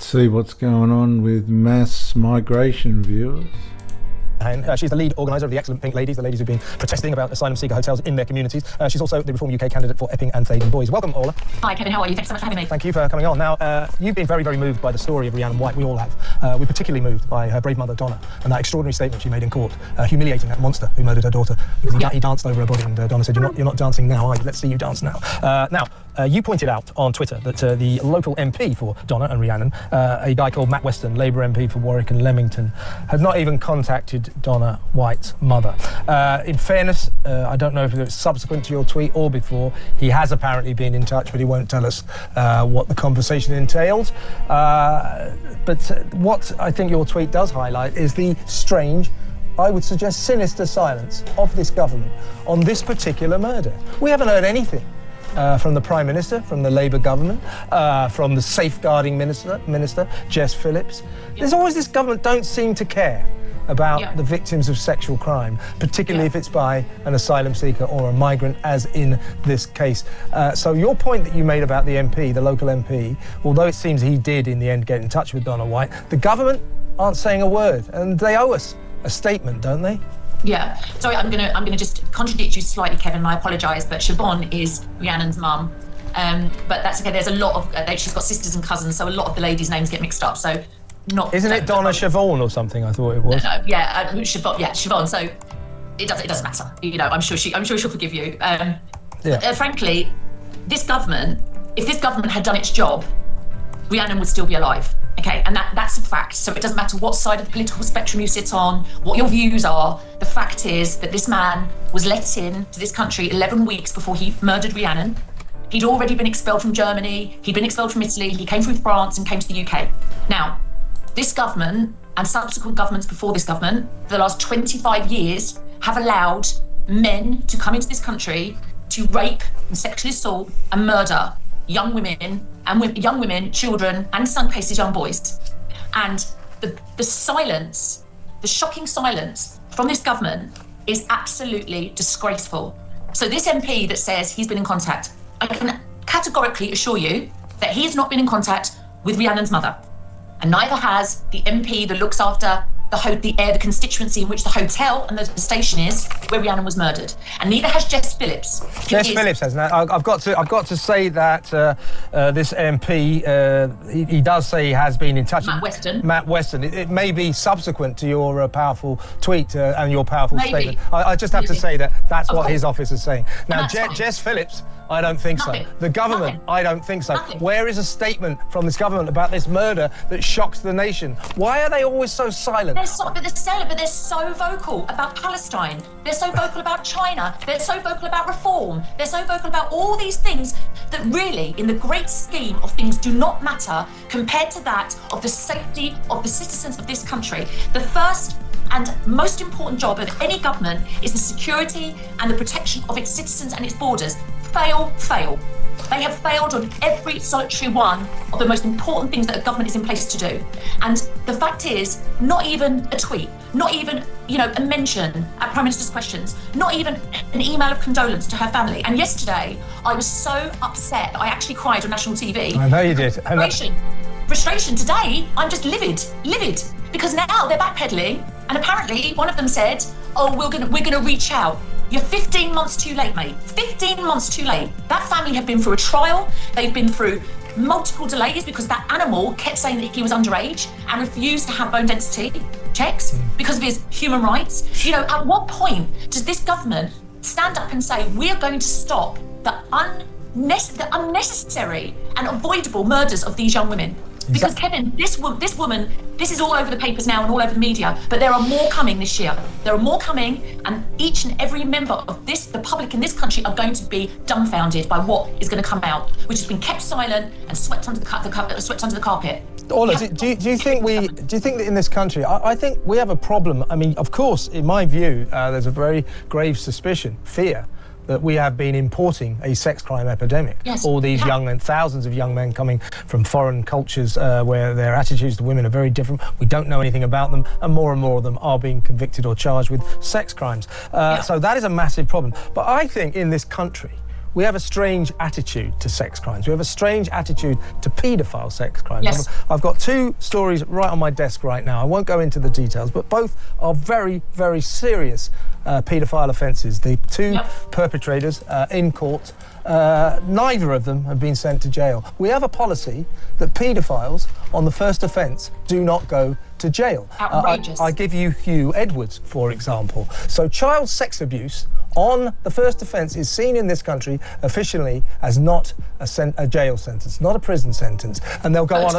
Let's see what's going on with mass migration viewers. And she's the lead organiser of the Excellent Pink Ladies, the ladies who've been protesting about asylum seeker hotels in their communities. She's also the Reform UK candidate for Epping and Thaden Boys. Welcome, Ola. Hi, Kevin. How are you? Thanks so much for having me. Thank you for coming on. Now, you've been very, very moved by the story of Rhiannon White. We all have. We're particularly moved by her brave mother, Donna, and that extraordinary statement she made in court, humiliating that monster who murdered her daughter because he danced over her body, and Donna said, "You're not dancing now, are you? Let's see you dance now." You pointed out on Twitter that the local MP for Donna and Rhiannon, a guy called Matt Weston, Labour MP for Warwick and Leamington, had not even contacted Donna White's mother. In fairness, I don't know if it was subsequent to your tweet or before, he has apparently been in touch, but he won't tell us what the conversation entailed. But what I think your tweet does highlight is the strange, I would suggest sinister silence of this government on this particular murder. We haven't heard anything from the Prime Minister, from the Labour government, from the Safeguarding Minister, Jess Phillips. There's always this government don't seem to care about the victims of sexual crime, particularly if it's by an asylum seeker or a migrant, as in this case. So your point that you made about the MP, the local MP, although it seems he did in the end get in touch with Donna White, the government aren't saying a word, and they owe us a statement, don't they? Yeah. Sorry, I'm gonna just contradict you slightly, Kevin, and I apologise, but Siobhan is Rhiannon's mum. But that's okay. There's a lot of she's got sisters and cousins, so a lot of the ladies' names get mixed up. So Isn't it Donna Siobhan or something? I thought it was. No, Siobhan. Yeah, Siobhan. So it doesn't matter. You know, I'm sure she'll forgive you. Frankly, this government, if this government had done its job, Rhiannon would still be alive. Okay, and that's a fact. So it doesn't matter what side of the political spectrum you sit on, what your views are. The fact is that this man was let in to this country 11 weeks before he murdered Rhiannon. He'd already been expelled from Germany. He'd been expelled from Italy. He came through France and came to the UK. Now, this government and subsequent governments before this government, for the last 25 years, have allowed men to come into this country to rape and sexually assault and murder young women, children, and in some cases young boys. And the silence, the shocking silence from this government is absolutely disgraceful. So this MP that says he's been in contact, I can categorically assure you that he has not been in contact with Rhiannon's mother, and neither has the MP that looks after the constituency in which the hotel and the station is where Rhiannon was murdered, and neither has Jess Phillips. Jess Phillips has. Now, I've got to say that this MP, he does say he has been in touch with Matt Weston. It may be subsequent to your powerful tweet and your powerful statement. I just have to say that's what his office is saying. Now, Jess Phillips, I don't think so. The government, I don't think so. Where is a statement from this government about this murder that shocks the nation? Why are they always so silent? They're so vocal about Palestine. They're so vocal about China. They're so vocal about reform. They're so vocal about all these things that really, in the great scheme of things, do not matter compared to that of the safety of the citizens of this country. The first and most important job of any government is the security and the protection of its citizens and its borders. Fail. They have failed on every solitary one of the most important things that a government is in place to do. And the fact is, not even a tweet, not even, a mention at Prime Minister's questions, not even an email of condolence to her family. And yesterday, I was so upset that I actually cried on national TV. I know you did. Frustration. Today, I'm just livid, because now they're backpedaling, and apparently one of them said, "Oh, we're gonna reach out." You're 15 months too late, mate. 15 months too late. That family have been through a trial. They've been through multiple delays because that animal kept saying that he was underage and refused to have bone density checks because of his human rights. At what point does this government stand up and say, we are going to stop the unnecessary and avoidable murders of these young women? Because, Kevin, this woman, this is all over the papers now and all over the media, but there are more coming this year. There are more coming, and each and every member of the public in this country are going to be dumbfounded by what is going to come out, which has been kept silent and swept under the carpet. Ola, do you think that in this country, I think we have a problem. I mean, of course, in my view, there's a very grave suspicion, fear, that we have been importing a sex crime epidemic. Yes. All these young men, thousands of young men coming from foreign cultures where their attitudes to women are very different. We don't know anything about them, and more of them are being convicted or charged with sex crimes. So that is a massive problem. But I think in this country, we have a strange attitude to sex crimes. We have a strange attitude to paedophile sex crimes. Yes. I've got two stories right on my desk right now. I won't go into the details, but both are very, very serious paedophile offences. The two perpetrators in court, neither of them have been sent to jail. We have a policy that paedophiles on the first offence do not go to jail. Outrageous. I give you Hugh Edwards, for example. So child sex abuse on the first offence is seen in this country officially as not a jail sentence, not a prison sentence. And they'll go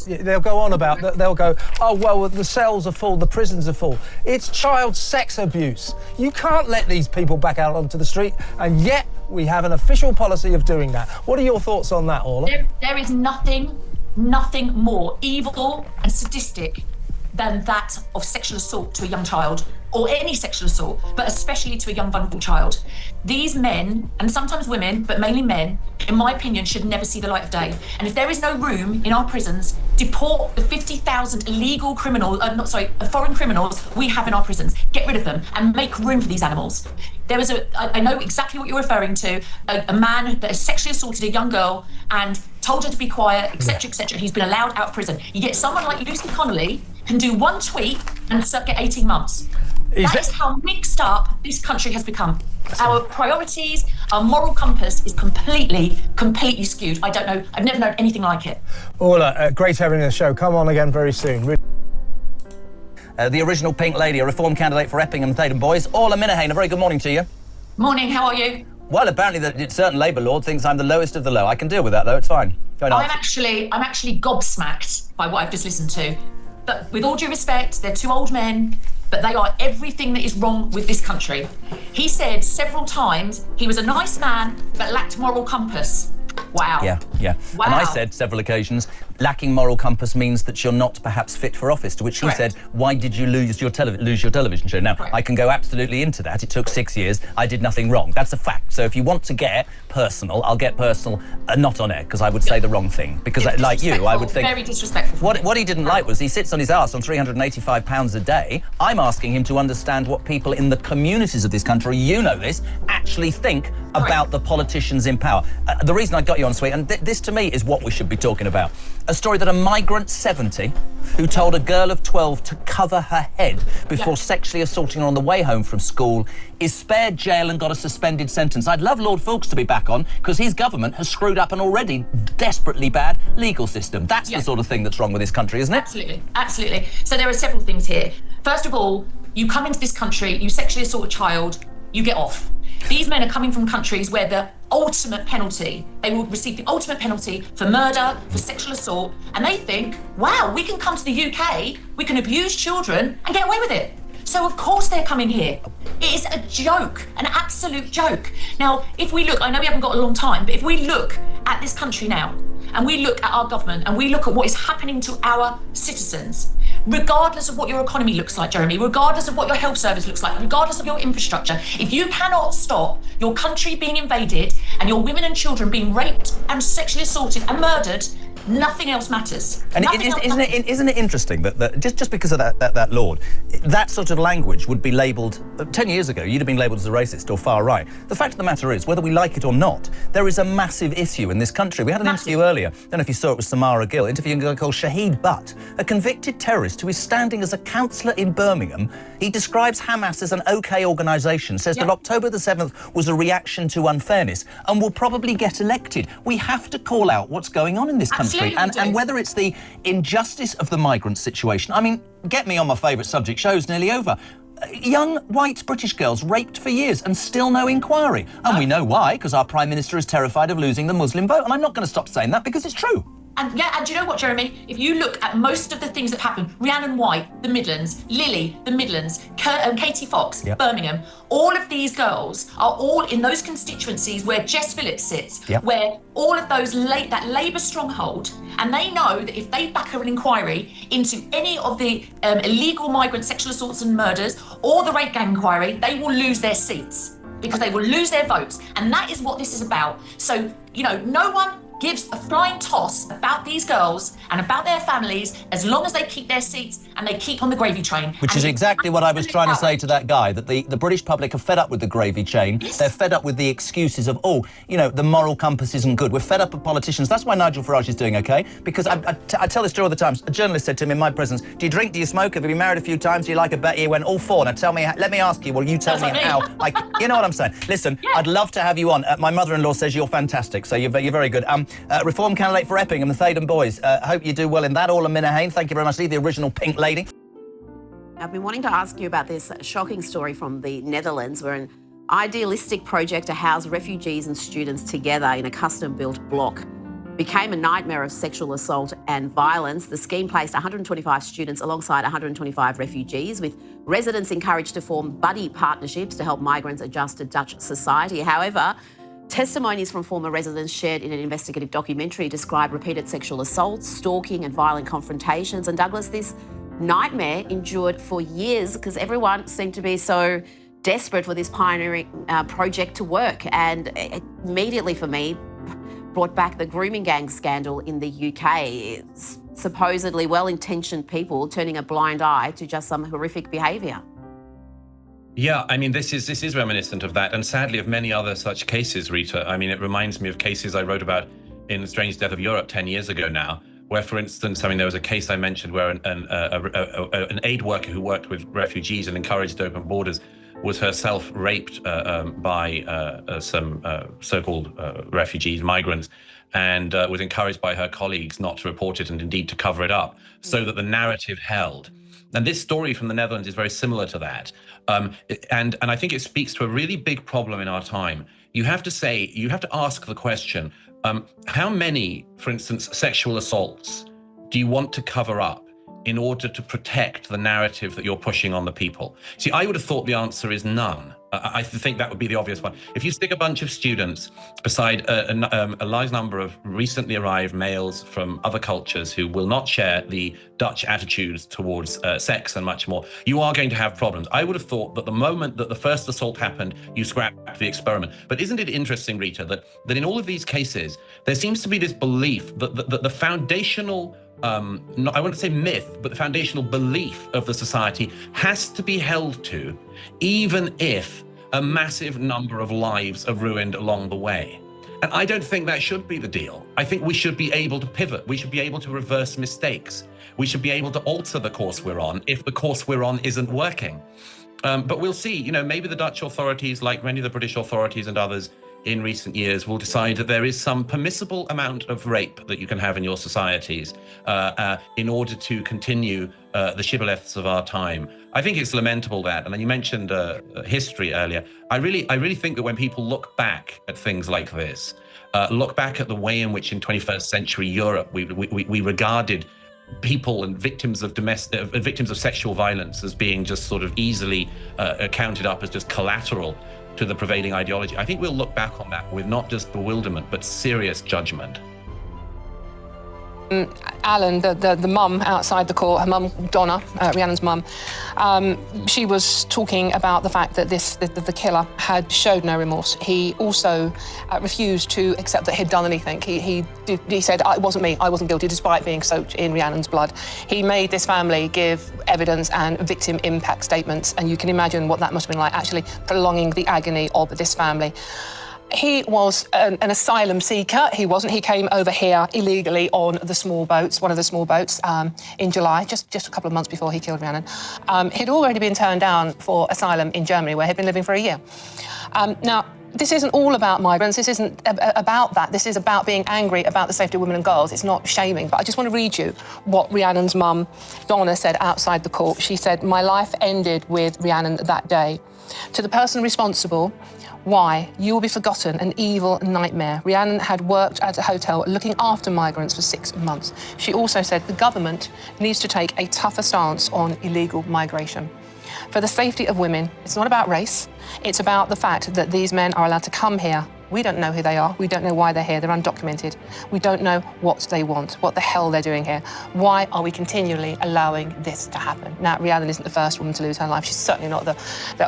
they'll go on about, they'll go, oh, well, the cells are full, the prisons are full. It's child sex abuse. You can't let these people back out onto the street, and yet we have an official policy of doing that. What are your thoughts on that, Orla? There is nothing more evil and sadistic than that of sexual assault to a young child, or any sexual assault, but especially to a young vulnerable child. These men, and sometimes women, but mainly men, in my opinion, should never see the light of day. And if there is no room in our prisons, deport the 50,000 illegal foreign criminals we have in our prisons. Get rid of them and make room for these animals. There was I know exactly what you're referring to, a man that has sexually assaulted a young girl and told her to be quiet, etc., etc. He's been allowed out of prison. Yet someone like Lucy Connolly can do one tweet and get 18 months. That is how mixed up this country has become. Our priorities, our moral compass is completely skewed. I don't know, I've never known anything like it. Orla, great having you on the show. Come on again very soon. The original Pink Lady, a reform candidate for Epping and Tatum Boys, Orla Minahane, a very good morning to you. Morning, how are you? Well, apparently a certain Labour lord thinks I'm the lowest of the low. I can deal with that, though, it's fine. I'm actually gobsmacked by what I've just listened to. But with all due respect, they're two old men, but they are everything that is wrong with this country. He said several times he was a nice man, but lacked moral compass. Wow. Yeah. Wow. And I said several occasions, lacking moral compass means that you're not perhaps fit for office, to which he said, why did you lose your television show? Now, I can go absolutely into that. It took 6 years. I did nothing wrong. That's a fact. So if you want to get personal, I'll get personal, not on air, because I would say the wrong thing. Because like you, I would think... Very disrespectful. What he didn't like was he sits on his arse on £385 a day. I'm asking him to understand what people in the communities of this country, you know this, actually think about the politicians in power. The reason I got you on, Sweet, and this to me is what we should be talking about. A story that a migrant 70 who told a girl of 12 to cover her head before sexually assaulting her on the way home from school is spared jail and got a suspended sentence. I'd love Lord Foulkes to be back on, because his government has screwed up an already desperately bad legal system. That's the sort of thing that's wrong with this country, isn't it? Absolutely. So there are several things here. First of all, you come into this country, you sexually assault a child, you get off. These men are coming from countries where the ultimate penalty, they will receive the ultimate penalty for murder, for sexual assault, and they think, wow, we can come to the UK, we can abuse children and get away with it. So of course they're coming here. It is a joke, an absolute joke. Now, if we look, I know we haven't got a long time, but if we look at this country now, and we look at our government, and we look at what is happening to our citizens, regardless of what your economy looks like, Jeremy, regardless of what your health service looks like, regardless of your infrastructure, if you cannot stop your country being invaded and your women and children being raped and sexually assaulted and murdered, nothing else matters. And isn't it interesting that just because of that lord, that sort of language would be labelled, 10 years ago, you'd have been labelled as a racist or far right. The fact of the matter is, whether we like it or not, there is a massive issue in this country. We had an interview earlier, I don't know if you saw it, with Samara Gill, interviewing a guy called Shahid Butt, a convicted terrorist who is standing as a councillor in Birmingham. He describes Hamas as an OK organisation, says that October the 7th was a reaction to unfairness and will probably get elected. We have to call out what's going on in this country. And whether it's the injustice of the migrant situation, I mean, get me on my favourite subject, show's nearly over. Young white British girls raped for years and still no inquiry. And we know why, because our Prime Minister is terrified of losing the Muslim vote. And I'm not going to stop saying that because it's true. And do you know what, Jeremy? If you look at most of the things that happened, Rhiannon White, the Midlands, Lily, the Midlands, Katie Fox, Birmingham, all of these girls are all in those constituencies where Jess Phillips sits, where all of those, that Labour stronghold, and they know that if they back an inquiry into any of the illegal migrant sexual assaults and murders or the rape gang inquiry, they will lose their seats, because they will lose their votes. And that is what this is about. So, you know, no one gives a flying toss about these girls and about their families as long as they keep their seats and they keep on the gravy train. Which is exactly what I was trying to say to that guy, that the British public are fed up with the gravy chain. Yes. They're fed up with the excuses of, oh, you know, the moral compass isn't good. We're fed up with politicians. That's why Nigel Farage is doing OK. Because I tell this story all the time. A journalist said to him in my presence, do you drink, do you smoke, have you been married a few times, do you like a bet? He went, all four. Now tell me, let me ask you, will you tell me how? You know what I'm saying? Listen, I'd love to have you on. My mother-in-law says you're fantastic, so you're very good. Reform candidate for Epping and the Thaden Boys. I hope you do well in that. Orla Minahane, thank you very much. The original Pink Lady. I've been wanting to ask you about this shocking story from the Netherlands, where an idealistic project to house refugees and students together in a custom-built block became a nightmare of sexual assault and violence. The scheme placed 125 students alongside 125 refugees, with residents encouraged to form buddy partnerships to help migrants adjust to Dutch society. However, testimonies from former residents shared in an investigative documentary describe repeated sexual assaults, stalking and violent confrontations. And Douglas, this nightmare endured for years because everyone seemed to be so desperate for this pioneering project to work. And it immediately, for me, brought back the grooming gang scandal in the UK. It's supposedly well-intentioned people turning a blind eye to just some horrific behaviour. Yeah, I mean, this is reminiscent of that, and sadly of many other such cases, Rita. I mean, it reminds me of cases I wrote about in The Strange Death of Europe 10 years ago now, where, for instance, I mean, there was a case I mentioned where an aid worker who worked with refugees and encouraged open borders was herself raped by some so-called refugees, migrants, and was encouraged by her colleagues not to report it and indeed to cover it up so that the narrative held. And this story from the Netherlands is very similar to that. And I think it speaks to a really big problem in our time. You have to ask the question, how many, for instance, sexual assaults do you want to cover up in order to protect the narrative that you're pushing on the people? See, I would have thought the answer is none. I think that would be the obvious one. If you stick a bunch of students beside a large number of recently arrived males from other cultures who will not share the Dutch attitudes towards sex and much more, you are going to have problems. I would have thought that the moment that the first assault happened, you scrapped the experiment. But isn't it interesting, Rita, that in all of these cases, there seems to be this belief that the foundational I wouldn't say myth, but the foundational belief of the society has to be held to, even if a massive number of lives are ruined along the way. And I don't think that should be the deal. I think we should be able to pivot. We should be able to reverse mistakes. We should be able to alter the course we're on if the course we're on isn't working. But we'll see, you know, maybe the Dutch authorities, like many of the British authorities and others in recent years, will decide that there is some permissible amount of rape that you can have in your societies in order to continue the shibboleths of our time. I think it's lamentable that, and then you mentioned history earlier. I really think that when people look back at things like this, look back at the way in which in 21st century Europe we regarded people and victims of sexual violence as being just sort of easily counted up as just collateral to the prevailing ideology. I think we'll look back on that with not just bewilderment, but serious judgment. Alan, the mum outside the court, her mum, Donna, Rhiannon's mum, she was talking about the fact that the killer had showed no remorse. He also refused to accept that he'd done anything. He said, it wasn't me, I wasn't guilty, despite being soaked in Rhiannon's blood. He made this family give evidence and victim impact statements, and you can imagine what that must have been like, actually prolonging the agony of this family. He was an asylum seeker. He wasn't. He came over here illegally on the small boats, one of the small boats, in July, just a couple of months before he killed Rhiannon. He'd already been turned down for asylum in Germany, where he'd been living for a year. Now, this isn't all about migrants. This isn't about that. This is about being angry about the safety of women and girls. It's not shaming. But I just want to read you what Rhiannon's mum, Donna, said outside the court. She said, "My life ended with Rhiannon that day. To the person responsible, why? You will be forgotten, an evil nightmare. Rhiannon had worked at a hotel looking after migrants for 6 months. She also said the government needs to take a tougher stance on illegal migration. For the safety of women, it's not about race. It's about the fact that these men are allowed to come here We don't know who they are. We don't know why they're here. They're undocumented. We don't know what they want, what the hell they're doing here. Why are we continually allowing this to happen? Now, Rhiannon isn't the first woman to lose her life. She's certainly not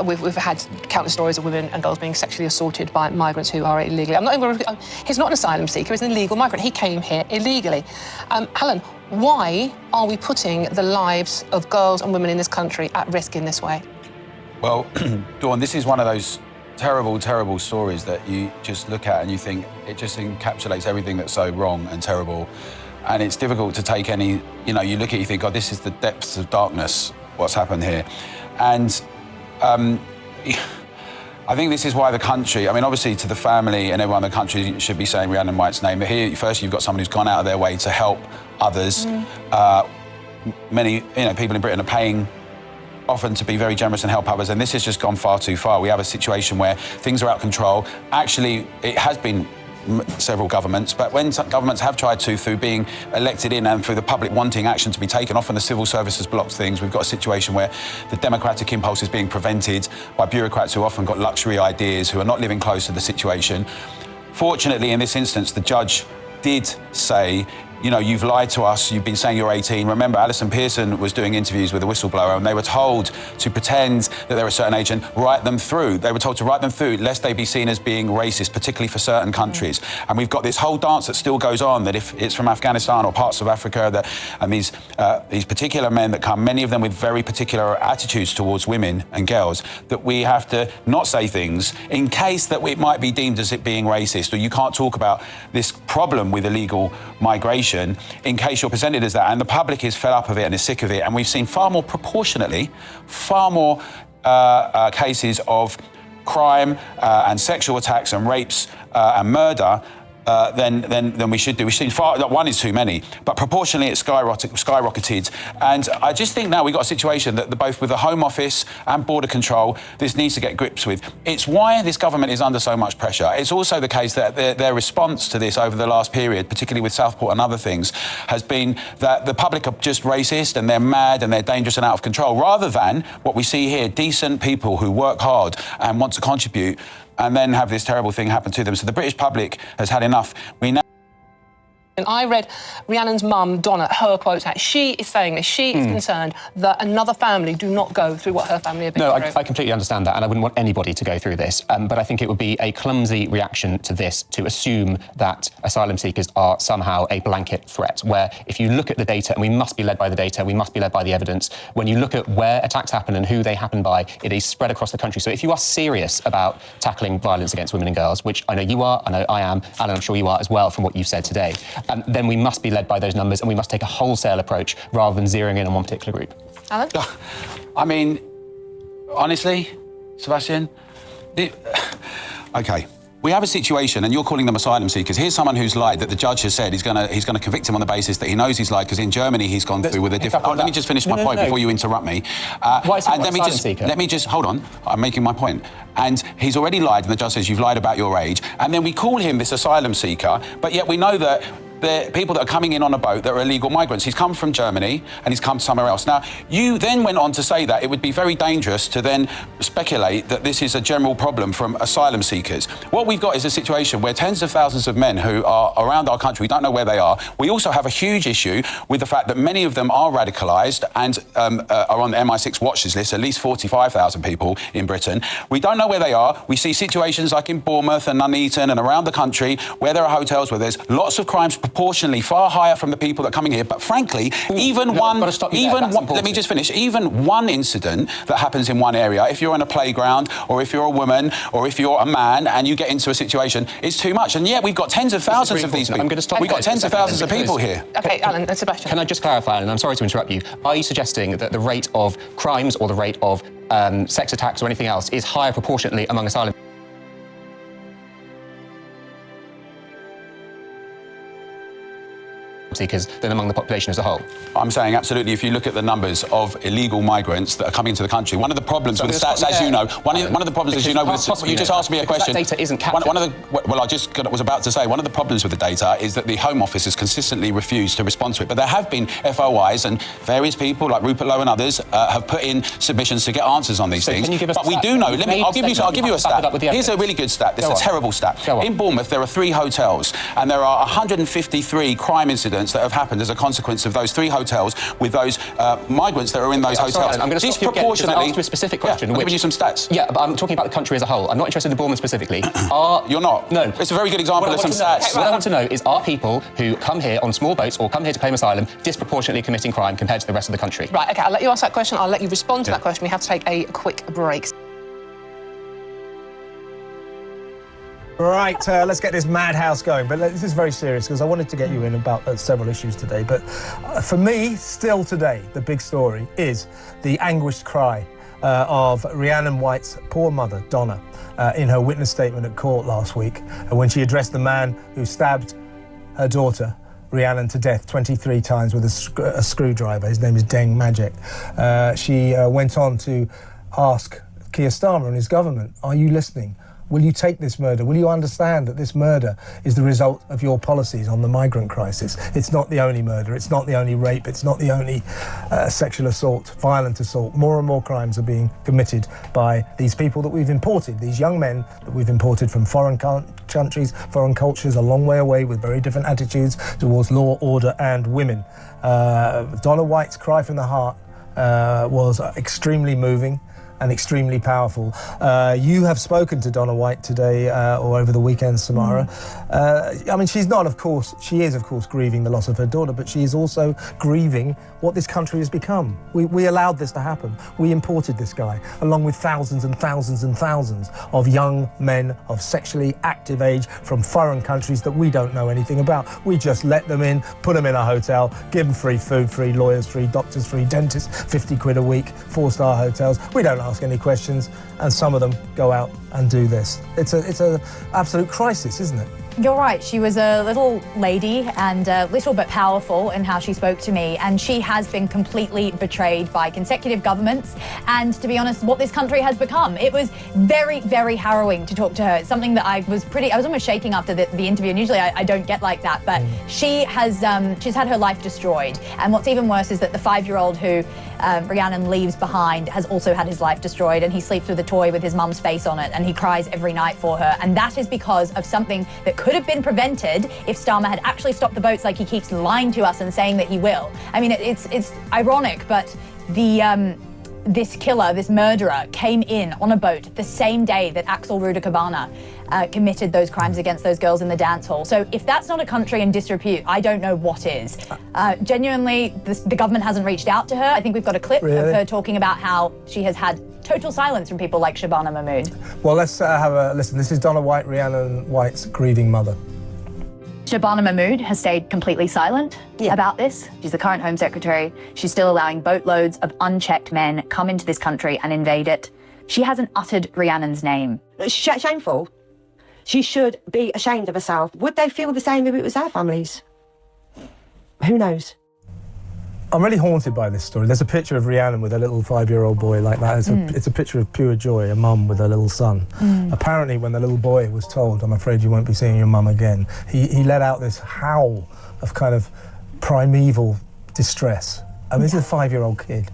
we've had countless stories of women and girls being sexually assaulted by migrants who are illegally. He's not an asylum seeker. He's an illegal migrant. He came here illegally. Helen, why are we putting the lives of girls and women in this country at risk in this way? Well, Dawn, this is one of those terrible, terrible stories that you just look at and you think it just encapsulates everything that's so wrong and terrible. And it's difficult to take any, you know, you look at it, you think, God, this is the depths of darkness, what's happened here. And I think this is why the country, I mean, obviously to the family and everyone in the country should be saying Rhiannon White's name, but here, first you've got someone who's gone out of their way to help others. Many, people in Britain are paying often to be very generous and help others, and this has just gone far too far. We have a situation where things are out of control. Actually, it has been several governments, but when governments have tried to, through being elected in and through the public wanting action to be taken, often the civil service has blocked things. We've got a situation where the democratic impulse is being prevented by bureaucrats who often got luxury ideas, who are not living close to the situation. Fortunately, in this instance, the judge did say, you've lied to us, you've been saying you're 18. Remember, Alison Pearson was doing interviews with a whistleblower and they were told to pretend that they're a certain age and write them through. They were told to write them through lest they be seen as being racist, particularly for certain countries. And we've got this whole dance that still goes on, that if it's from Afghanistan or parts of Africa, and these particular men that come, many of them with very particular attitudes towards women and girls, that we have to not say things in case that it might be deemed as it being racist, or you can't talk about this problem with illegal migration in case you're presented as that. And the public is fed up of it and is sick of it. And we've seen far more cases of crime and sexual attacks and rapes and murder than we should do. We've seen one is too many, but proportionally it's skyrocketed. And I just think now we've got a situation that both with the Home Office and border control, this needs to get grips with. It's why this government is under so much pressure. It's also the case that their response to this over the last period, particularly with Southport and other things, has been that the public are just racist and they're mad and they're dangerous and out of control, rather than what we see here, decent people who work hard and want to contribute and then have this terrible thing happen to them. So the British public has had enough. And I read Rhiannon's mum, Donna, her quote out. She is saying this. She is concerned that another family do not go through what her family have been through. I completely understand that, and I wouldn't want anybody to go through this. But I think it would be a clumsy reaction to this to assume that asylum seekers are somehow a blanket threat, where if you look at the data, and we must be led by the data, we must be led by the evidence, when you look at where attacks happen and who they happen by, it is spread across the country. So if you are serious about tackling violence against women and girls, which I know you are, I know I am, and I'm sure you are as well from what you've said today, then we must be led by those numbers and we must take a wholesale approach rather than zeroing in on one particular group. Alan? I mean, honestly, Sebastian, okay. We have a situation, and you're calling them asylum seekers. Here's someone who's lied that the judge has said he's going to convict him on the basis that he knows he's lied, because in Germany he's gone through with a different. Let me just finish my point before you interrupt me. Why is he not asylum seeker? Let me just hold on. I'm making my point. And he's already lied, and the judge says you've lied about your age, and then we call him this asylum seeker, but yet we know that the people that are coming in on a boat that are illegal migrants. He's come from Germany and he's come somewhere else. Now, you then went on to say that it would be very dangerous to then speculate that this is a general problem from asylum seekers. What we've got is a situation where tens of thousands of men who are around our country, we don't know where they are. We also have a huge issue with the fact that many of them are radicalised and are on the MI6 watches list, at least 45,000 people in Britain. We don't know where they are. We see situations like in Bournemouth and Nuneaton and around the country where there are hotels where there's lots of crimes proportionally far higher from the people that are coming here. But frankly, even one incident that happens in one area, if you're in a playground or if you're a woman or if you're a man and you get into a situation, it's too much. And yet we've got tens of thousands of these people. I'm going to stop. We've got tens of thousands of people here. Okay, Alan and Sebastian. Can I just clarify, and I'm sorry to interrupt you, are you suggesting that the rate of crimes or the rate of sex attacks or anything else is higher proportionately among asylum seekers than among the population as a whole? I'm saying absolutely. If you look at the numbers of illegal migrants that are coming into the country, one of the problems with the stats, as you know, one of the problems, as you know, you just asked me a question. That data isn't captured. Well, I just was about to say, one of the problems with the data is that the Home Office has consistently refused to respond to it. But there have been FOIs, and various people like Rupert Lowe and others have put in submissions to get answers on these things. Can you give us but we do know. I'll give you a stat. Here's a really good stat. This is a terrible stat. In Bournemouth, there are 3 hotels, and there are 153 crime incidents that have happened as a consequence of those 3 hotels with those migrants that are in those hotels. I'm going to stop you again, because I asked you a specific question. I'm giving you some stats. Yeah, but I'm talking about the country as a whole. I'm not interested in Bournemouth specifically. You're not? No. It's a very good example of some stats. What I want to know is, are people who come here on small boats or come here to claim asylum disproportionately committing crime compared to the rest of the country? Right, OK, I'll let you ask that question. I'll let you respond to that question. We have to take a quick break. Right, let's get this madhouse going. But this is very serious, because I wanted to get you in about several issues today. But for me, still today, the big story is the anguished cry of Rhiannon White's poor mother, Donna, in her witness statement at court last week, when she addressed the man who stabbed her daughter, Rhiannon, to death 23 times with a screwdriver. His name is Deng Majek. She went on to ask Keir Starmer and his government, are you listening? Will you take this murder? Will you understand that this murder is the result of your policies on the migrant crisis? It's not the only murder, it's not the only rape, it's not the only sexual assault, violent assault. More and more crimes are being committed by these people that we've imported, these young men that we've imported from foreign countries, foreign cultures, a long way away, with very different attitudes towards law, order and women. Donna White's cry from the heart was extremely moving and extremely powerful. You have spoken to Donna White today or over the weekend, Samara. I mean, she is of course grieving the loss of her daughter, but she is also grieving what this country has become. We allowed this to happen. We imported this guy, along with thousands and thousands and thousands of young men of sexually active age from foreign countries that we don't know anything about. We just let them in, put them in a hotel, give them free food, free lawyers, free doctors, free dentists, 50 quid a week, 4-star hotels. We don't ask any questions, and some of them go out and do this. It's an absolute crisis, isn't it? You're right. She was a little lady and little but powerful in how she spoke to me, and she has been completely betrayed by consecutive governments and, to be honest, what this country has become. It was very, very harrowing to talk to her. It's something that I was almost shaking after the interview, and usually I don't get like that, but she has she's had her life destroyed. And what's even worse is that the 5-year-old who Rhiannon leaves behind has also had his life destroyed, and he sleeps with a toy with his mum's face on it, and he cries every night for her. And that is because of something that could have been prevented if Starmer had actually stopped the boats, like he keeps lying to us and saying that he will. I mean, it's ironic, but this killer, this murderer, came in on a boat the same day that Axel Ruda-Cabana committed those crimes against those girls in the dance hall. So if that's not a country in disrepute, I don't know what is. Genuinely, the government hasn't reached out to her. I think we've got a clip of her talking about how she has had total silence from people like Shabana Mahmood. Well, let's have a listen. This is Donna White, Rhiannon White's grieving mother. Shabana Mahmood has stayed completely silent about this. She's the current Home Secretary. She's still allowing boatloads of unchecked men come into this country and invade it. She hasn't uttered Rhiannon's name. It's shameful. She should be ashamed of herself. Would they feel the same if it was their families? Who knows? I'm really haunted by this story. There's a picture of Rhiannon with a little 5-year-old boy like that. It's a picture of pure joy, a mum with a little son. Apparently, when the little boy was told, I'm afraid you won't be seeing your mum again, he let out this howl of kind of primeval distress. I mean, this is a 5-year-old kid.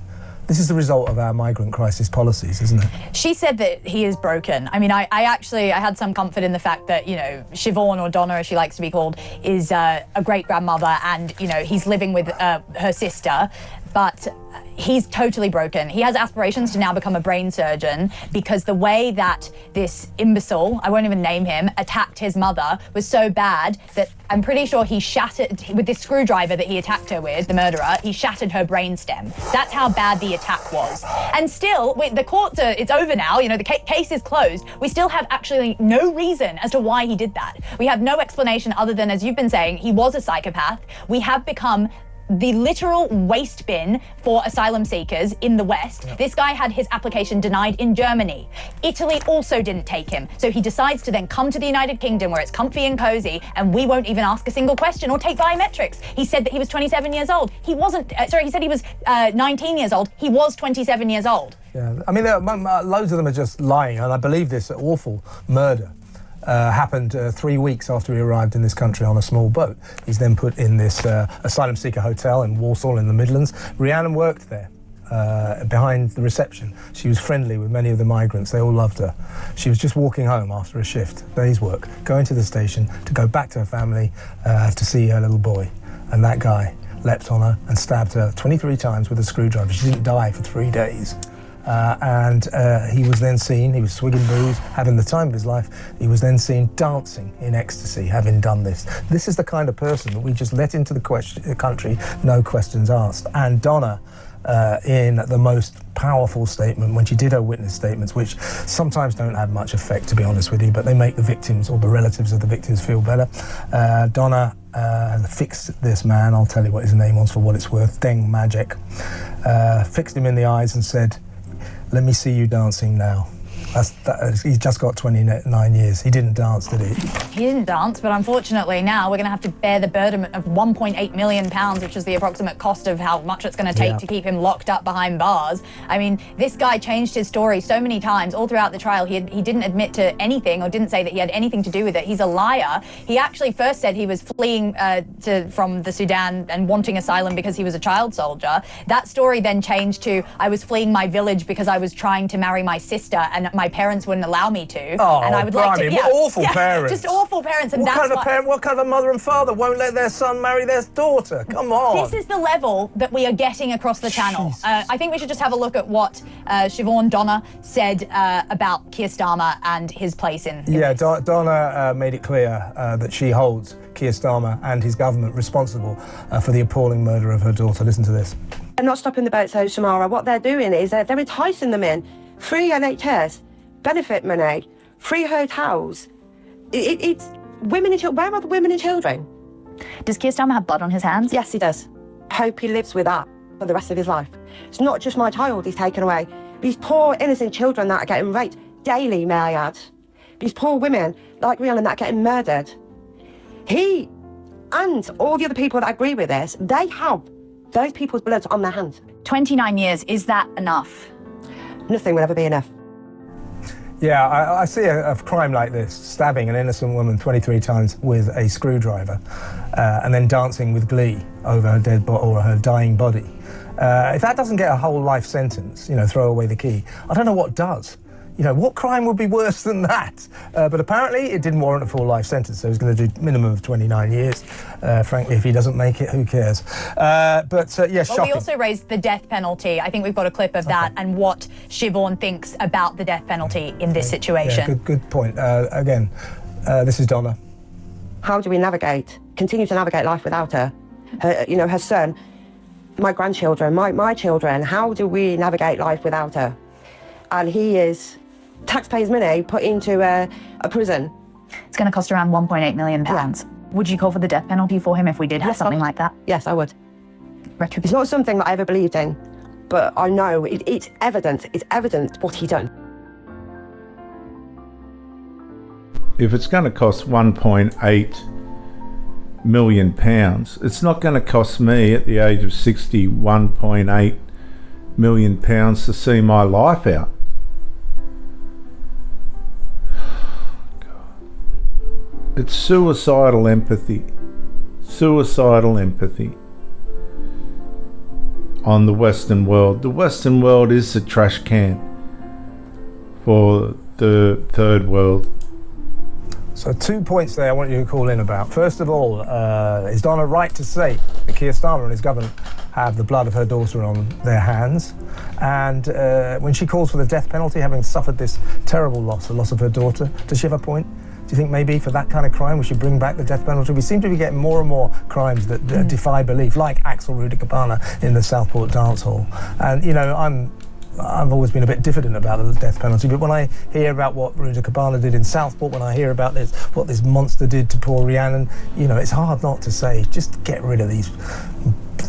This is the result of our migrant crisis policies, isn't it? She said that he is broken. I mean, I had some comfort in the fact that, you know, Siobhan, or Donna as she likes to be called, is a great-grandmother, and, you know, he's living with her sister, but he's totally broken. He has aspirations to now become a brain surgeon, because the way that this imbecile, I won't even name him, attacked his mother was so bad that I'm pretty sure he shattered, with this screwdriver that he attacked her with, the murderer, he shattered her brainstem. That's how bad the attack was. And still, the court, it's over now, you know, the case is closed. We still have actually no reason as to why he did that. We have no explanation other than, as you've been saying, he was a psychopath. We have become the literal waste bin for asylum seekers in the West. This guy had his application denied in Germany. Italy also didn't take him. So he decides to then come to the United Kingdom where it's comfy and cozy, and we won't even ask a single question or take biometrics. He said that he was 27 years old. He wasn't, he said he was 19 years old. He was 27 years old. Yeah, I mean, loads of them are just lying, and I believe this awful murder happened 3 weeks after he arrived in this country on a small boat. He's then put in this asylum seeker hotel in Walsall in the Midlands. Rhiannon worked there. Behind the reception. She was friendly with many of the migrants. They all loved her. She was just walking home after a shift, day's work, going to the station to go back to her family to see her little boy. And that guy leapt on her and stabbed her 23 times with a screwdriver. She didn't die for 3 days. And he was then seen, he was swigging booze, having the time of his life. He was then seen dancing in ecstasy, having done this. This is the kind of person that we just let into the country, no questions asked. And Donna, in the most powerful statement, when she did her witness statements, which sometimes don't have much effect, to be honest with you, but they make the victims or the relatives of the victims feel better. Donna fixed this man, I'll tell you what his name was for what it's worth, Deng Magic, fixed him in the eyes and said, "Let me see you dancing now." He's just got 29 years. He didn't dance, did he? He didn't dance, but unfortunately now we're going to have to bear the burden of £1.8 million, which is the approximate cost of how much it's going to take to keep him locked up behind bars. I mean, this guy changed his story so many times all throughout the trial. He didn't admit to anything or didn't say that he had anything to do with it. He's a liar. He actually first said he was fleeing from the Sudan and wanting asylum because he was a child soldier. That story then changed to, I was fleeing my village because I was trying to marry my sister and my parents wouldn't allow me to. Oh, and I would like to. What awful parents. Just awful parents. And what kind of a mother and father won't let their son marry their daughter? Come on. This is the level that we are getting across the channel. I think we should just have a look at what Siobhan Donna said about Keir Starmer and his place in this. Donna made it clear that she holds Keir Starmer and his government responsible for the appalling murder of her daughter. Listen to this. They're not stopping the boats, though, Samara. What they're doing is they're enticing them in. Free NHS, benefit money, free hotels. It's women and children. Where are the women and children? Does Keir Starmer have blood on his hands? Yes, he does. Hope he lives with that for the rest of his life. It's not just my child he's taken away. These poor innocent children that are getting raped daily, may I add. These poor women like Rhiannon that are getting murdered. He and all the other people that agree with this, they have those people's blood on their hands. 29 years, is that enough? Nothing will ever be enough. Yeah, I see a crime like this, stabbing an innocent woman 23 times with a screwdriver, and then dancing with glee over her dead body or her dying body. If that doesn't get a whole life sentence, throw away the key, I don't know what does. What crime would be worse than that? But apparently it didn't warrant a full life sentence, so he's going to do minimum of 29 years. Frankly, if he doesn't make it, who cares? Shocking. Well, we also raised the death penalty. I think we've got a clip of that and what Siobhan thinks about the death penalty in this situation. Yeah, good point. Again, this is Donna. How do we continue to navigate life without her? Her son, my grandchildren, my children. How do we navigate life without her? And he is taxpayers' money put into a prison. It's going to cost around £1.8 million. Yeah. Would you call for the death penalty for him if we did have something like that? Yes, I would. It's not something that I ever believed in, but I know it's evident. It's evident what he done. If it's going to cost £1.8 million, it's not going to cost me at the age of 60 £1.8 million to see my life out. It's suicidal empathy on the Western world. The Western world is a trash can for the third world. So 2 points there I want you to call in about. First of all, is Donna right to say that Keir Starmer and his government have the blood of her daughter on their hands? And when she calls for the death penalty, having suffered this terrible loss, the loss of her daughter, does she have a point? Do you think maybe for that kind of crime we should bring back the death penalty? We seem to be getting more and more crimes that defy belief, like Axel Rudikabana in the Southport dance hall. And I've always been a bit diffident about the death penalty, but when I hear about what Rudikabana did in Southport, when I hear about what this monster did to poor Rhiannon, it's hard not to say, just get rid of these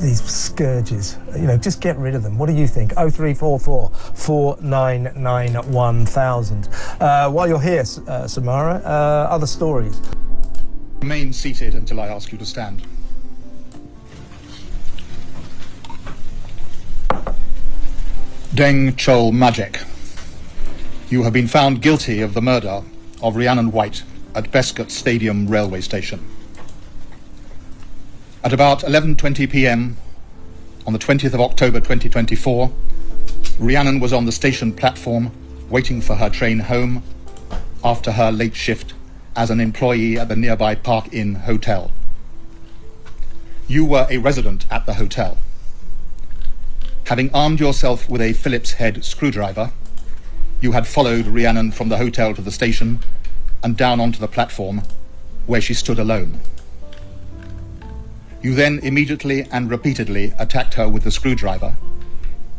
These scourges, you know, just get rid of them. What do you think? 0344 499 1000. While you're here, Samara, other stories. Remain seated until I ask you to stand. Deng Chol Majek, you have been found guilty of the murder of Rhiannon White at Bescot Stadium railway station. At about 11:20 p.m. on the 20th of October 2024, Rhiannon was on the station platform waiting for her train home after her late shift as an employee at the nearby Park Inn Hotel. You were a resident at the hotel. Having armed yourself with a Phillips head screwdriver, you had followed Rhiannon from the hotel to the station and down onto the platform where she stood alone. You then immediately and repeatedly attacked her with the screwdriver,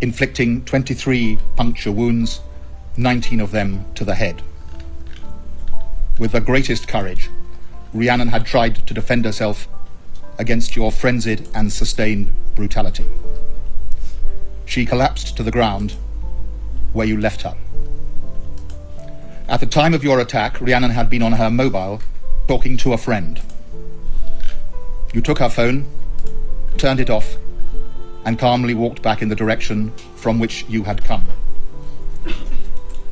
inflicting 23 puncture wounds, 19 of them to the head. With the greatest courage, Rhiannon had tried to defend herself against your frenzied and sustained brutality. She collapsed to the ground where you left her. At the time of your attack, Rhiannon had been on her mobile talking to a friend. You took her phone, turned it off, and calmly walked back in the direction from which you had come.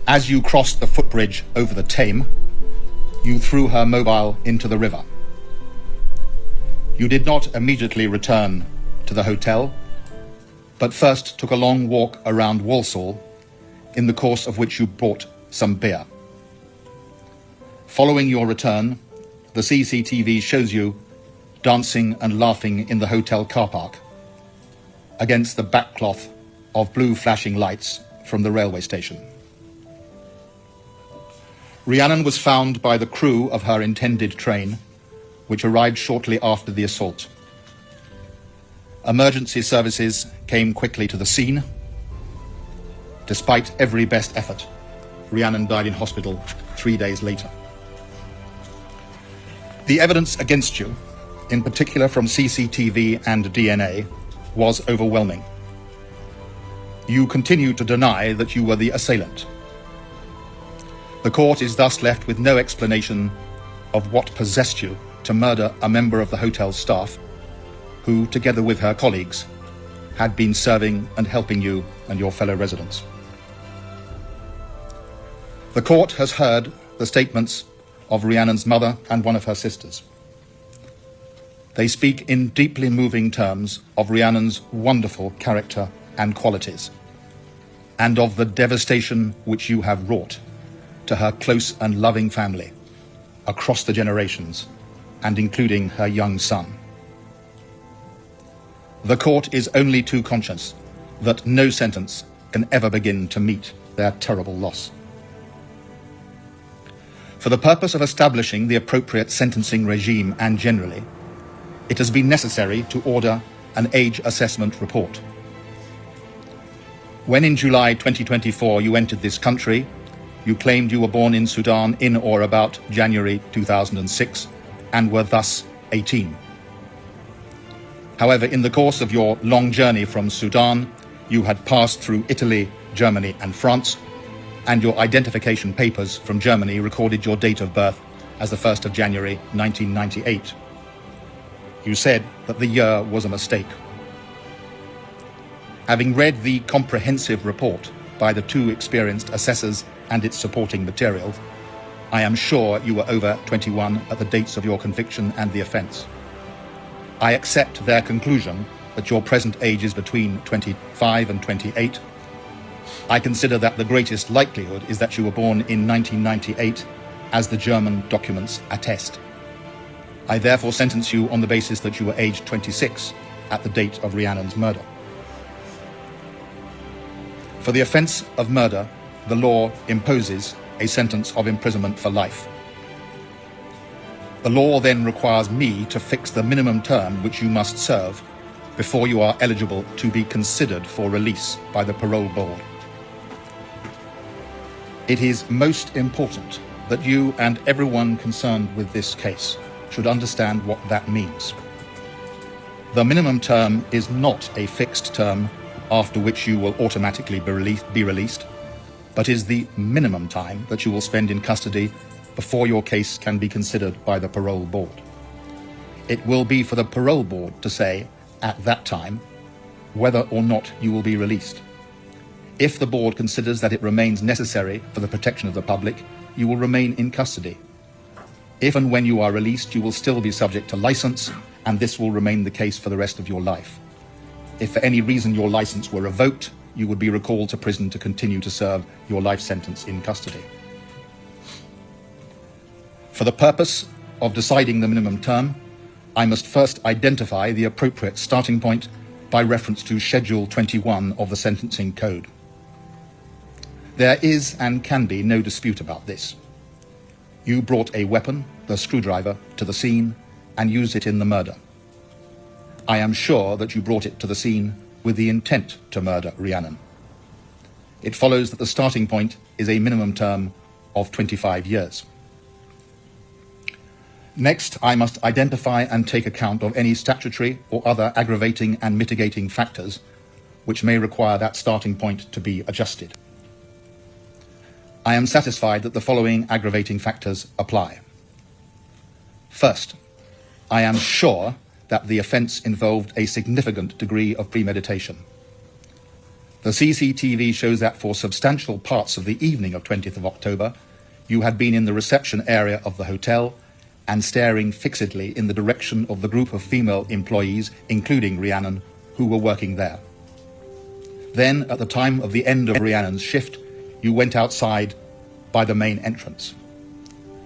As you crossed the footbridge over the Tame, you threw her mobile into the river. You did not immediately return to the hotel, but first took a long walk around Walsall, in the course of which you bought some beer. Following your return, the CCTV shows you dancing and laughing in the hotel car park against the backcloth of blue flashing lights from the railway station. Rhiannon was found by the crew of her intended train, which arrived shortly after the assault. Emergency services came quickly to the scene. Despite every best effort, Rhiannon died in hospital 3 days later. The evidence against you, in particular from CCTV and DNA, was overwhelming. You continue to deny that you were the assailant. The court is thus left with no explanation of what possessed you to murder a member of the hotel staff who, together with her colleagues, had been serving and helping you and your fellow residents. The court has heard the statements of Rhiannon's mother and one of her sisters. They speak in deeply moving terms of Rhiannon's wonderful character and qualities, and of the devastation which you have wrought to her close and loving family across the generations, and including her young son. The court is only too conscious that no sentence can ever begin to meet their terrible loss. For the purpose of establishing the appropriate sentencing regime and generally, it has been necessary to order an age assessment report. When in July 2024 you entered this country, you claimed you were born in Sudan in or about January 2006 and were thus 18. However, in the course of your long journey from Sudan, you had passed through Italy, Germany and France, and your identification papers from Germany recorded your date of birth as the 1st of January 1998. You said that the year was a mistake. Having read the comprehensive report by the two experienced assessors and its supporting materials, I am sure you were over 21 at the dates of your conviction and the offence. I accept their conclusion that your present age is between 25 and 28. I consider that the greatest likelihood is that you were born in 1998, as the German documents attest. I therefore sentence you on the basis that you were aged 26 at the date of Rhiannon's murder. For the offence of murder, the law imposes a sentence of imprisonment for life. The law then requires me to fix the minimum term which you must serve before you are eligible to be considered for release by the parole board. It is most important that you and everyone concerned with this case should understand what that means. The minimum term is not a fixed term after which you will automatically be released, but is the minimum time that you will spend in custody before your case can be considered by the parole board. It will be for the parole board to say, at that time, whether or not you will be released. If the board considers that it remains necessary for the protection of the public, you will remain in custody. If and when you are released, you will still be subject to license, and this will remain the case for the rest of your life. If for any reason your license were revoked, you would be recalled to prison to continue to serve your life sentence in custody. For the purpose of deciding the minimum term, I must first identify the appropriate starting point by reference to Schedule 21 of the Sentencing Code. There is and can be no dispute about this. You brought a weapon, the screwdriver, to the scene and used it in the murder. I am sure that you brought it to the scene with the intent to murder Rhiannon. It follows that the starting point is a minimum term of 25 years. Next, I must identify and take account of any statutory or other aggravating and mitigating factors which may require that starting point to be adjusted. I am satisfied that the following aggravating factors apply. First, I am sure that the offence involved a significant degree of premeditation. The CCTV shows that for substantial parts of the evening of 20th of October, you had been in the reception area of the hotel and staring fixedly in the direction of the group of female employees, including Rhiannon, who were working there. Then, at the time of the end of Rhiannon's shift, you went outside by the main entrance.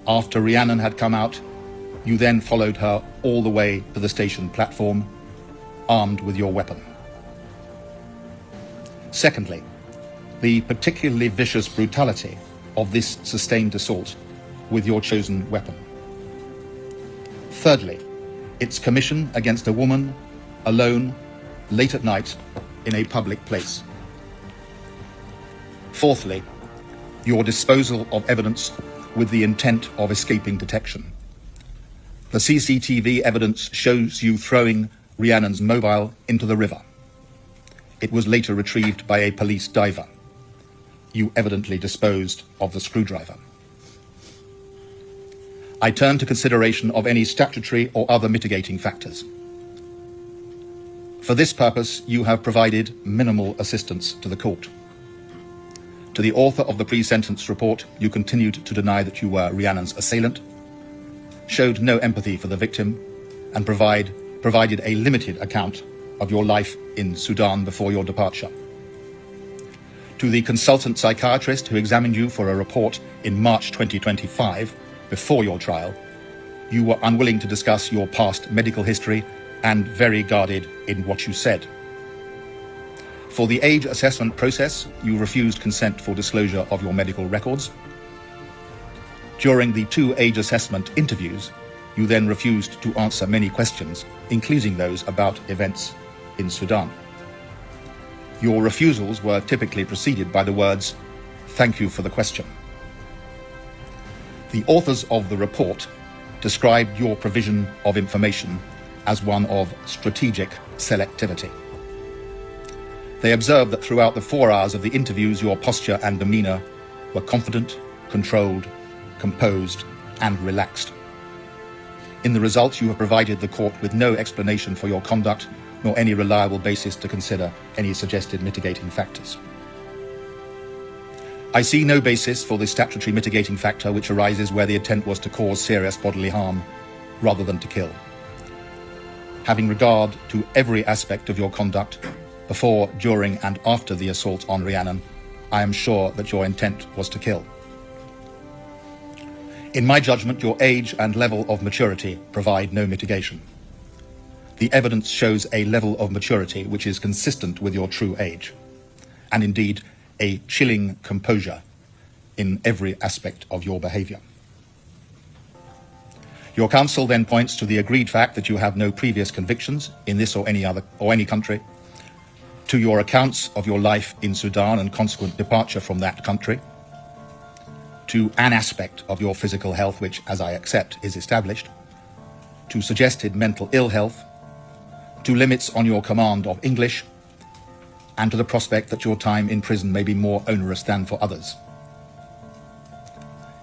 After Rhiannon had come out, you then followed her all the way to the station platform, armed with your weapon. Secondly, the particularly vicious brutality of this sustained assault with your chosen weapon. Thirdly, its commission against a woman, alone, late at night, in a public place. Fourthly, your disposal of evidence with the intent of escaping detection. The CCTV evidence shows you throwing Rhiannon's mobile into the river. It was later retrieved by a police diver. You evidently disposed of the screwdriver. I turn to consideration of any statutory or other mitigating factors. For this purpose, you have provided minimal assistance to the court. To the author of the pre-sentence report, you continued to deny that you were Rhiannon's assailant, showed no empathy for the victim, and provided a limited account of your life in Sudan before your departure. To the consultant psychiatrist who examined you for a report in March 2025, before your trial, you were unwilling to discuss your past medical history and very guarded in what you said. For the age assessment process, you refused consent for disclosure of your medical records. During the 2 age assessment interviews, you then refused to answer many questions, including those about events in Sudan. Your refusals were typically preceded by the words, "Thank you for the question." The authors of the report described your provision of information as one of strategic selectivity. They observed that throughout the 4 hours of the interviews, your posture and demeanor were confident, controlled, composed, and relaxed. In the results, you have provided the court with no explanation for your conduct, nor any reliable basis to consider any suggested mitigating factors. I see no basis for the statutory mitigating factor which arises where the intent was to cause serious bodily harm rather than to kill. Having regard to every aspect of your conduct, before, during, and after the assault on Rhiannon, I am sure that your intent was to kill. In my judgment, your age and level of maturity provide no mitigation. The evidence shows a level of maturity which is consistent with your true age, and indeed a chilling composure in every aspect of your behaviour. Your counsel then points to the agreed fact that you have no previous convictions in this or any country, to your accounts of your life in Sudan and consequent departure from that country, to an aspect of your physical health which, as I accept, is established, to suggested mental ill health, to limits on your command of English, and to the prospect that your time in prison may be more onerous than for others.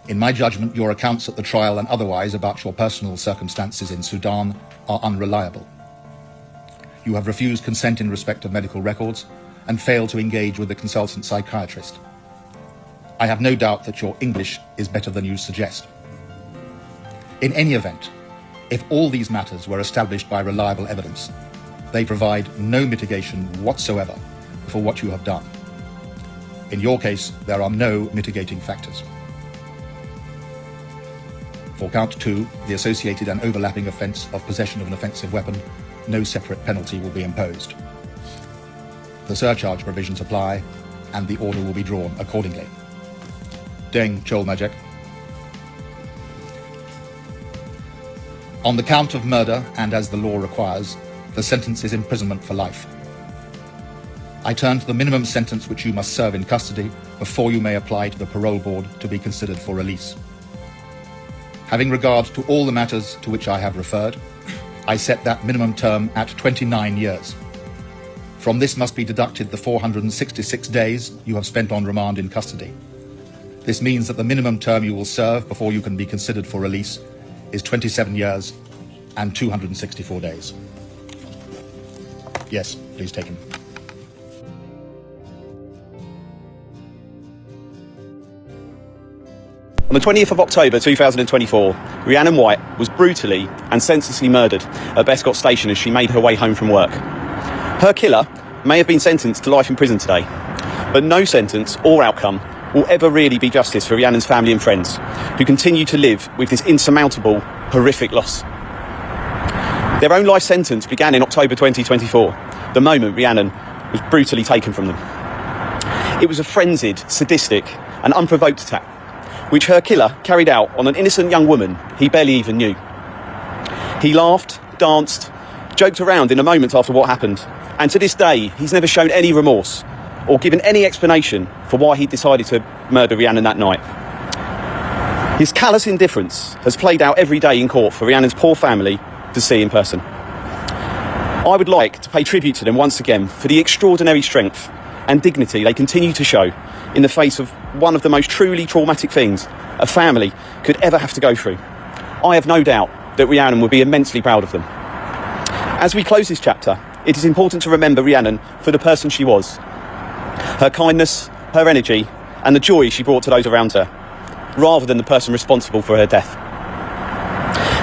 In my judgment, your accounts at the trial and otherwise about your personal circumstances in Sudan are unreliable. You have refused consent in respect of medical records and failed to engage with the consultant psychiatrist. I have no doubt that your English is better than you suggest. In any event, if all these matters were established by reliable evidence, they provide no mitigation whatsoever for what you have done. In your case, there are no mitigating factors. For count 2, the associated and overlapping offence of possession of an offensive weapon, no separate penalty will be imposed. The surcharge provisions apply, and the order will be drawn accordingly. Deng Chol Majek. On the count of murder, and as the law requires, the sentence is imprisonment for life. I turn to the minimum sentence which you must serve in custody before you may apply to the parole board to be considered for release. Having regard to all the matters to which I have referred, I set that minimum term at 29 years. From this must be deducted the 466 days you have spent on remand in custody. This means that the minimum term you will serve before you can be considered for release is 27 years and 264 days. Yes, please take him. On the 20th of October 2024, Rhiannon White was brutally and senselessly murdered at Bescot Station as she made her way home from work. Her killer may have been sentenced to life in prison today, but no sentence or outcome will ever really be justice for Rhiannon's family and friends, who continue to live with this insurmountable, horrific loss. Their own life sentence began in October 2024, the moment Rhiannon was brutally taken from them. It was a frenzied, sadistic and unprovoked attack, which her killer carried out on an innocent young woman he barely even knew. He laughed, danced, joked around in the moments after what happened, and to this day he's never shown any remorse or given any explanation for why he decided to murder Rhiannon that night. His callous indifference has played out every day in court for Rhiannon's poor family to see in person. I would like to pay tribute to them once again for the extraordinary strength and dignity they continue to show in the face of one of the most truly traumatic things a family could ever have to go through. I have no doubt that Rhiannon will be immensely proud of them. As we close this chapter, it is important to remember Rhiannon for the person she was. Her kindness, her energy, and the joy she brought to those around her, rather than the person responsible for her death.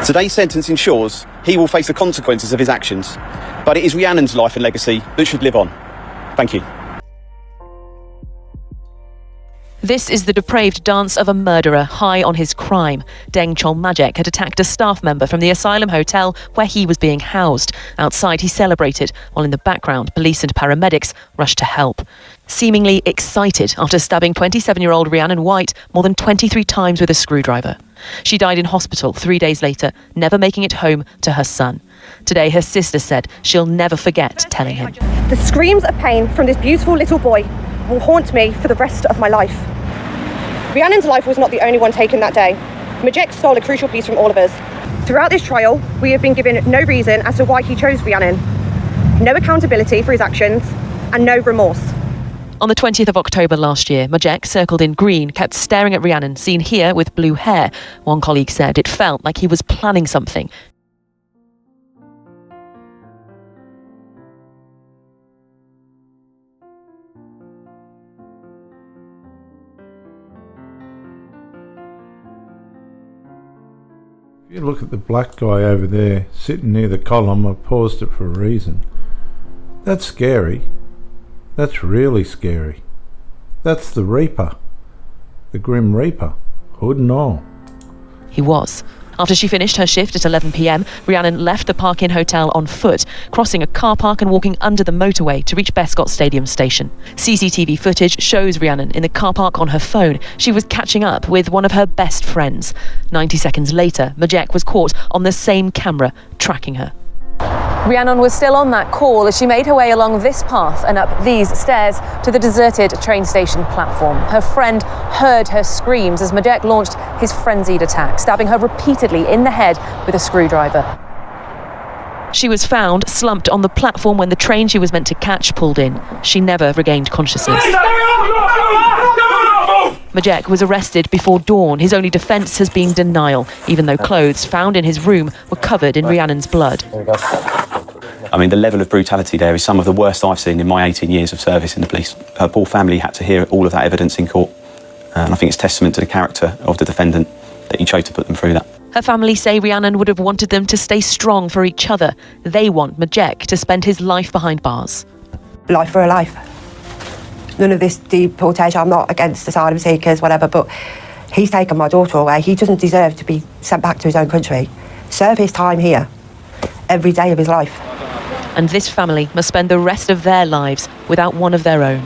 Today's sentence ensures he will face the consequences of his actions, but it is Rhiannon's life and legacy that should live on. Thank you. This is the depraved dance of a murderer high on his crime. Deng Chol Majek had attacked a staff member from the asylum hotel where he was being housed. Outside, he celebrated, while in the background, police and paramedics rushed to help. Seemingly excited after stabbing 27-year-old Rhiannon White more than 23 times with a screwdriver. She died in hospital 3 days later, never making it home to her son. Today, her sister said she'll never forget telling him. The screams of pain from this beautiful little boy will haunt me for the rest of my life. Rhiannon's life was not the only one taken that day. Majek stole a crucial piece from all of us. Throughout this trial, we have been given no reason as to why he chose Rhiannon, no accountability for his actions, and no remorse. On the 20th of October last year, Majek, circled in green, kept staring at Rhiannon, seen here with blue hair. One colleague said it felt like he was planning something. If you look at the black guy over there, sitting near the column, I paused it for a reason. That's scary. That's really scary. That's the Reaper. The Grim Reaper. Hood and all. He was. After she finished her shift at 11 p.m, Rhiannon left the Park Inn Hotel on foot, crossing a car park and walking under the motorway to reach Bescot Stadium Station. CCTV footage shows Rhiannon in the car park on her phone. She was catching up with one of her best friends. 90 seconds later, Majek was caught on the same camera, tracking her. Rhiannon was still on that call as she made her way along this path and up these stairs to the deserted train station platform. Her friend heard her screams as Majek launched his frenzied attack, stabbing her repeatedly in the head with a screwdriver. She was found slumped on the platform when the train she was meant to catch pulled in. She never regained consciousness. Majek was arrested before dawn. His only defence has been denial, even though clothes found in his room were covered in Rhiannon's blood. I mean, the level of brutality there is some of the worst I've seen in my 18 years of service in the police. Her poor family had to hear all of that evidence in court. And I think it's testament to the character of the defendant that he chose to put them through that. Her family say Rhiannon would have wanted them to stay strong for each other. They want Majek to spend his life behind bars. Life for a life. None of this deportation. I'm not against asylum seekers, whatever, but he's taken my daughter away. He doesn't deserve to be sent back to his own country. Serve his time here, every day of his life. And this family must spend the rest of their lives without one of their own.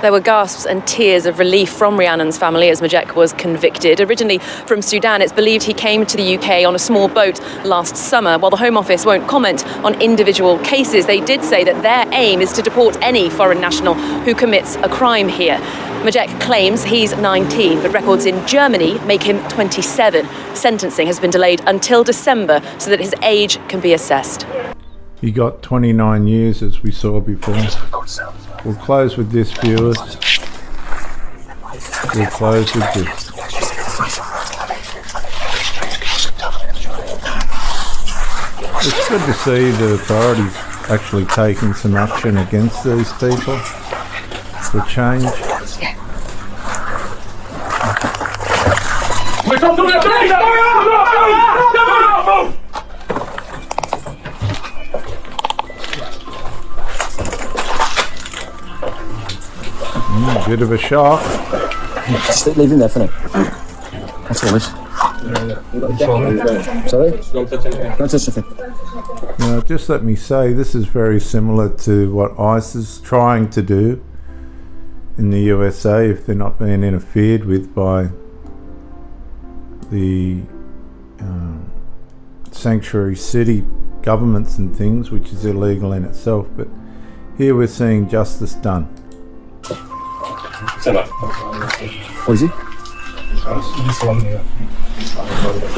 There were gasps and tears of relief from Rhiannon's family as Majek was convicted. Originally from Sudan, it's believed he came to the UK on a small boat last summer. While the Home Office won't comment on individual cases, they did say that their aim is to deport any foreign national who commits a crime here. Majek claims he's 19, but records in Germany make him 27. Sentencing has been delayed until December so that his age can be assessed. He got 29 years, as we saw before. We'll close with this, viewers. We'll close with this. It's good to see the authorities actually taking some action against these people for change. Bit of a shock. Just leave him there for now. That's all this. Sorry? Don't touch nothing. Now, just let me say, this is very similar to what ICE is trying to do in the USA if they're not being interfered with by the sanctuary city governments and things, which is illegal in itself. But here we're seeing justice done. What is it? This one here.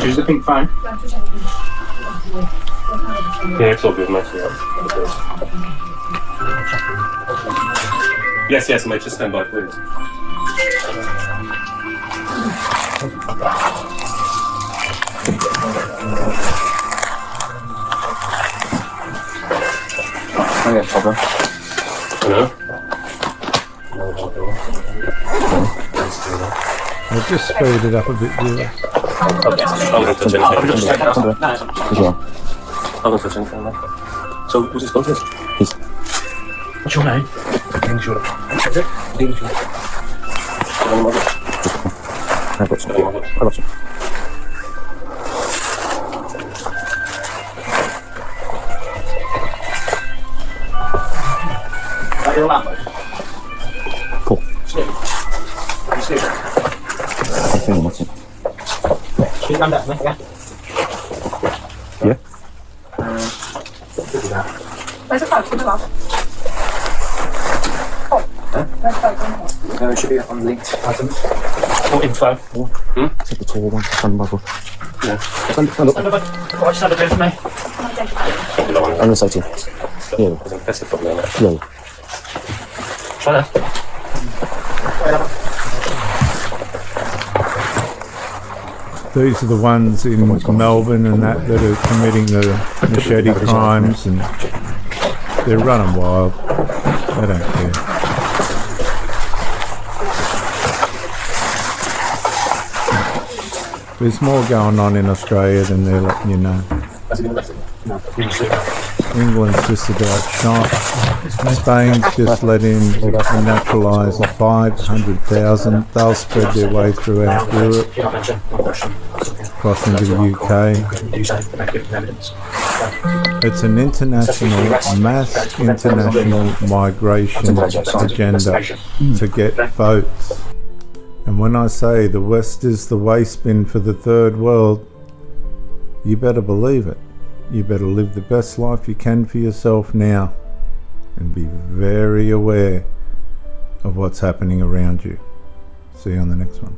Choose the pink phone. Yeah, it's all good, mate. Yes, mate, just stand by, please. Okay, problem. Hello? I'll just speed it up a bit, really. So, who's this contest? What's your name? I've got some. Cool. What's it? Yeah? Where's the phone? It should be on linked items. What info? It's the tall one. Stand up. Yeah. Stand up. What should I do for me? I'm going to say to you. Yeah. Yeah. Try that. These are the ones in Melbourne and that are committing the machete crimes, and they're running wild. They don't care. There's more going on in Australia than they're letting you know. England's just about shot. Spain's just let in a naturalised 500,000. They'll spread their way throughout Europe, across into the UK. It's an mass international migration agenda to get votes. And when I say the West is the waste bin for the third world, you better believe it. You better live the best life you can for yourself now and be very aware of what's happening around you. See you on the next one.